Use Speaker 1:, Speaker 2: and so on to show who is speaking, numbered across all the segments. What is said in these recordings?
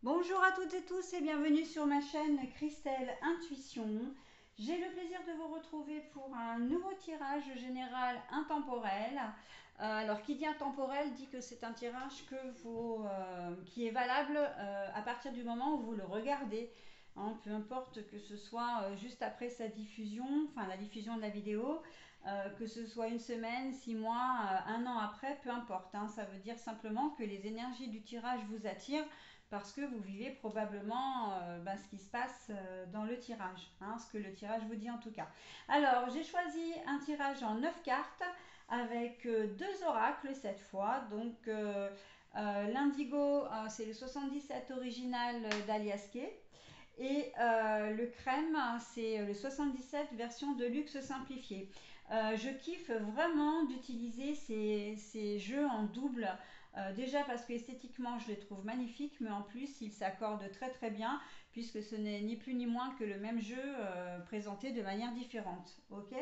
Speaker 1: Bonjour à toutes et tous et bienvenue sur ma chaîne Christelle Intuition. J'ai le plaisir de vous retrouver pour un nouveau tirage général intemporel. Alors qui dit intemporel dit que c'est un tirage qui est valable à partir du moment où vous le regardez. Hein, peu importe que ce soit juste après sa diffusion, enfin la diffusion de la vidéo, que ce soit une semaine, 6 mois, un an après, peu importe. Hein, ça veut dire simplement que les énergies du tirage vous attirent parce que vous vivez probablement ce qui se passe dans le tirage, hein, ce que le tirage vous dit en tout cas. Alors, j'ai choisi un tirage en 9 cartes avec deux oracles cette fois. Donc, l'indigo, c'est le 77 original d'Aliasqué. Et le crème, c'est le 77 version de luxe simplifié. Je kiffe vraiment d'utiliser ces jeux en double. Déjà parce que esthétiquement je les trouve magnifiques, mais en plus ils s'accordent très très bien puisque ce n'est ni plus ni moins que le même jeu présenté de manière différente. Ok.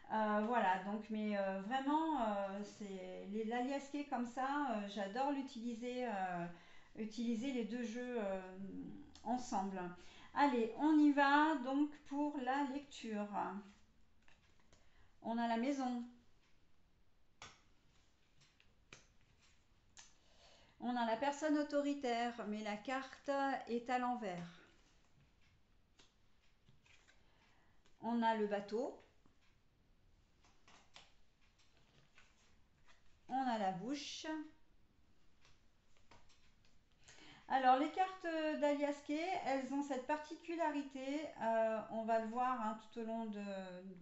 Speaker 1: Voilà, donc mais vraiment c'est l'aliasqué comme ça, j'adore utiliser les deux jeux ensemble. Allez, on y va donc pour la lecture. On a la maison, on a la personne autoritaire, mais la carte est à l'envers. On a le bateau, on a la bouche. Alors les cartes d'Aliasqué, elles ont cette particularité, on va le voir hein, tout au long de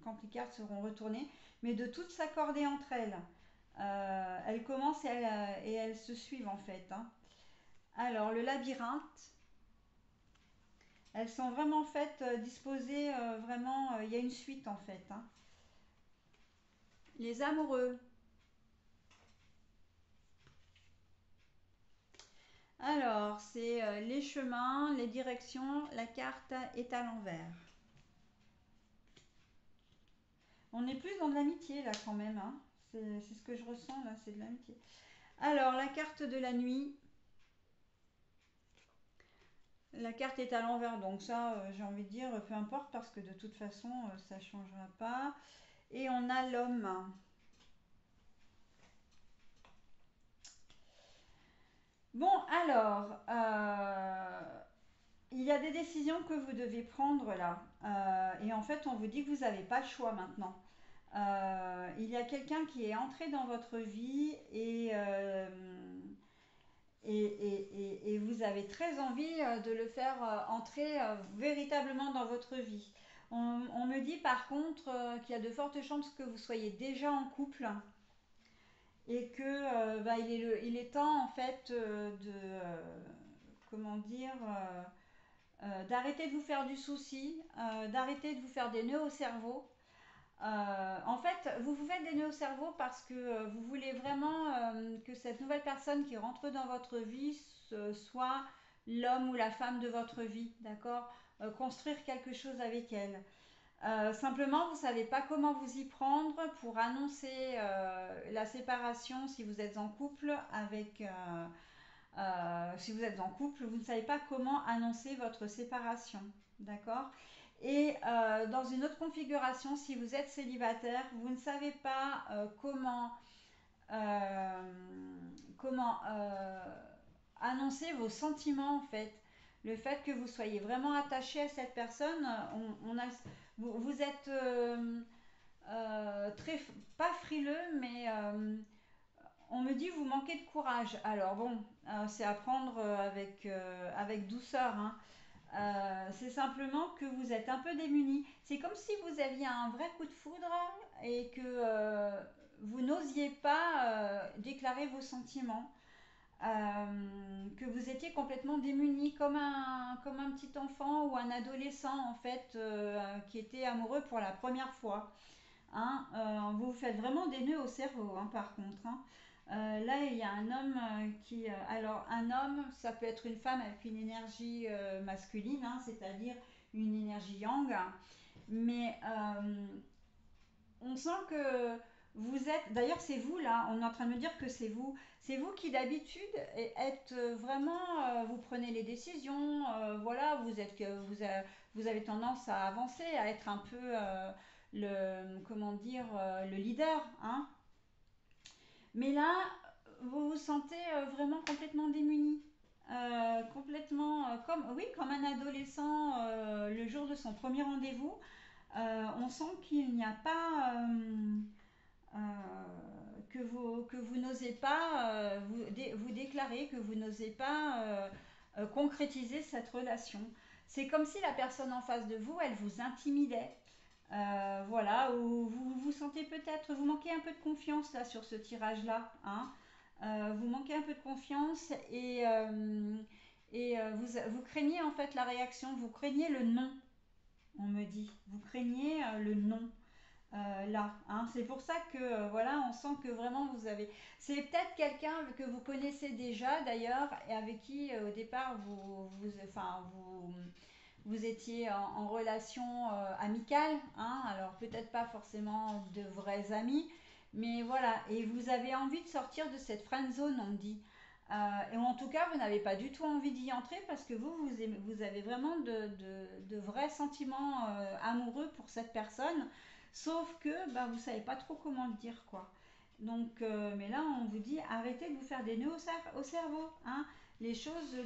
Speaker 1: quand les cartes seront retournées, mais de toutes s'accorder entre elles. Elles commencent et elles se suivent en fait. Hein. Alors le labyrinthe, elles sont vraiment faites, disposées, vraiment, il y a une suite en fait. Hein. Les amoureux. Alors, c'est les chemins, les directions, la carte est à l'envers. On est plus dans de l'amitié là quand même. Hein. C'est ce que je ressens là, c'est de l'amitié. Alors, la carte de la nuit. La carte est à l'envers, donc ça, j'ai envie de dire, peu importe, parce que de toute façon, ça ne changera pas. Et on a l'homme. Bon, alors, il y a des décisions que vous devez prendre là. Et en fait, on vous dit que vous n'avez pas le choix maintenant. Il y a quelqu'un qui est entré dans votre vie et vous avez très envie de le faire entrer véritablement dans votre vie. On me dit par contre qu'il y a de fortes chances que vous soyez déjà en couple et que il est temps en fait comment dire, d'arrêter de vous faire du souci, d'arrêter de vous faire des nœuds au cerveau. En fait, vous vous faites des nœuds au cerveau parce que vous voulez vraiment que cette nouvelle personne qui rentre dans votre vie soit l'homme ou la femme de votre vie, d'accord. Construire quelque chose avec elle. Simplement, vous ne savez pas comment vous y prendre pour annoncer la séparation si vous êtes en couple si vous êtes en couple, vous ne savez pas comment annoncer votre séparation, d'accord. Et dans une autre configuration, si vous êtes célibataire, vous ne savez pas euh, comment annoncer vos sentiments en fait. Le fait que vous soyez vraiment attaché à cette personne, vous êtes très, pas frileux, mais on me dit vous manquez de courage. Alors bon, c'est à prendre avec douceur. Hein. C'est simplement que vous êtes un peu démuni. C'est comme si vous aviez un vrai coup de foudre et que vous n'osiez pas déclarer vos sentiments. Que vous étiez complètement démuni comme un petit enfant ou un adolescent en fait qui était amoureux pour la première fois. Hein. Vous vous faites vraiment des nœuds au cerveau hein, par contre. Hein. Là, il y a un homme alors, un homme, ça peut être une femme avec une énergie masculine, hein, c'est-à-dire une énergie yang. Mais on sent que vous êtes, d'ailleurs c'est vous là, on est en train de me dire que c'est vous qui d'habitude êtes vraiment, vous prenez les décisions, voilà, vous avez tendance à avancer, à être un peu comment dire, le leader, hein. Mais là, vous vous sentez vraiment complètement démuni. Complètement comme oui comme un adolescent le jour de son premier rendez-vous. On sent qu'il n'y a pas euh, que vous n'osez pas vous déclarer, que vous n'osez pas concrétiser cette relation. C'est comme si la personne en face de vous, elle vous intimidait. Voilà, ou vous vous sentez peut-être, vous manquez un peu de confiance là sur ce tirage-là, hein. Vous manquez un peu de confiance et vous craignez en fait la réaction, vous craignez le non, on me dit. Vous craignez le non là, hein. C'est pour ça que voilà, on sent que vraiment vous avez. C'est peut-être quelqu'un que vous connaissez déjà d'ailleurs et avec qui au départ vous étiez en relation amicale, hein. Alors peut-être pas forcément de vrais amis, mais voilà. Et vous avez envie de sortir de cette friend zone, on me dit. Et en tout cas, vous n'avez pas du tout envie d'y entrer parce que vous avez vraiment de vrais sentiments amoureux pour cette personne. Sauf que bah, vous savez pas trop comment le dire, quoi. Donc, mais là, on vous dit arrêtez de vous faire des nœuds au cerveau, hein. Les choses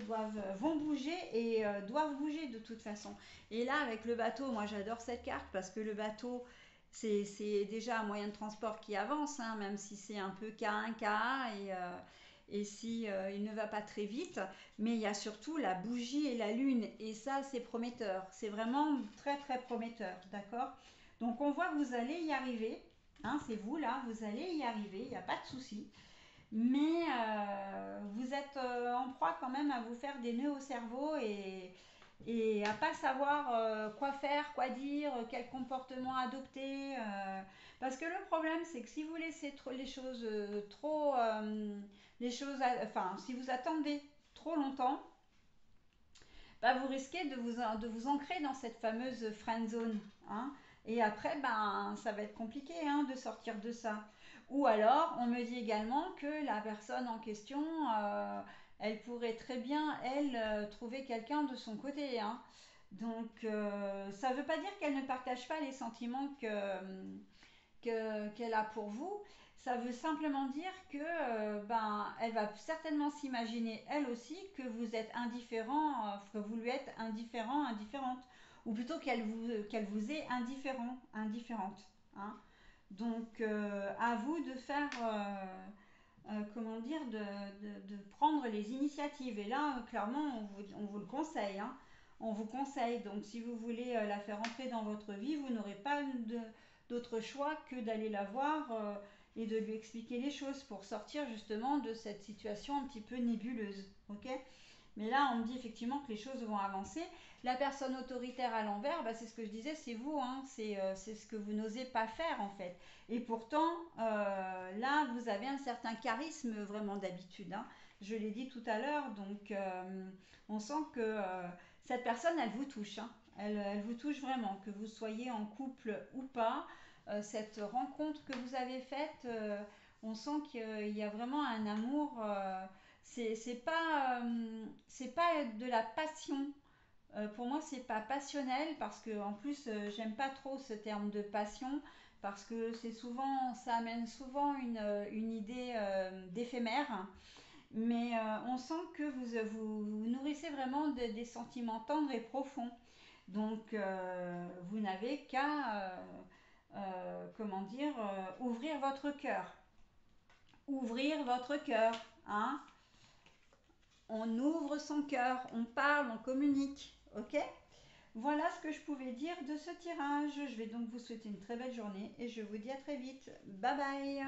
Speaker 1: vont bouger et doivent bouger de toute façon. Et là, avec le bateau, moi j'adore cette carte parce que le bateau, c'est déjà un moyen de transport qui avance, hein, même si c'est un peu K1, K1 et si il ne va pas très vite. Mais il y a surtout la bougie et la lune. Et ça, c'est prometteur. C'est vraiment très très prometteur, d'accord. Donc on voit que vous allez y arriver. Hein, c'est vous là, vous allez y arriver, il n'y a pas de souci. Mais vous êtes en proie quand même à vous faire des nœuds au cerveau et à pas savoir quoi faire, quoi dire, quel comportement adopter. Parce que le problème, c'est que si vous laissez les choses enfin, si vous attendez trop longtemps, bah, vous risquez de vous ancrer dans cette fameuse friend zone, hein. Et après, ben, ça va être compliqué, hein, de sortir de ça. Ou alors, on me dit également que la personne en question, elle pourrait très bien, elle, trouver quelqu'un de son côté, hein. Donc, ça ne veut pas dire qu'elle ne partage pas les sentiments qu'elle a pour vous. Ça veut simplement dire que ben, elle va certainement s'imaginer elle aussi que vous êtes indifférent, que vous lui êtes indifférent, indifférente, ou plutôt qu'elle vous est indifférent, indifférente, hein. Donc à vous de faire, comment dire, de prendre les initiatives. Et là, clairement, on vous le conseille, hein. On vous conseille. Donc si vous voulez la faire entrer dans votre vie, vous n'aurez pas d'autre choix que d'aller la voir et de lui expliquer les choses pour sortir justement de cette situation un petit peu nébuleuse. Ok. Mais là, on me dit effectivement que les choses vont avancer. La personne autoritaire à l'envers, bah, c'est ce que je disais, c'est vous, hein. C'est ce que vous n'osez pas faire en fait. Et pourtant, là, vous avez un certain charisme vraiment d'habitude, hein. Je l'ai dit tout à l'heure, donc on sent que cette personne, elle vous touche, hein. Elle vous touche vraiment, que vous soyez en couple ou pas. Cette rencontre que vous avez faite, on sent qu'il y a vraiment un amour. C'est pas de la passion. Pour moi, c'est pas passionnel parce que en plus, j'aime pas trop ce terme de passion parce que c'est souvent, ça amène souvent une idée d'éphémère. Mais on sent que vous nourrissez vraiment des sentiments tendres et profonds. Donc, vous n'avez qu'à, comment dire, ouvrir votre cœur. Ouvrir votre cœur, hein. On ouvre son cœur, on parle, on communique, ok. Voilà ce que je pouvais dire de ce tirage. Je vais donc vous souhaiter une très belle journée et je vous dis à très vite. Bye bye.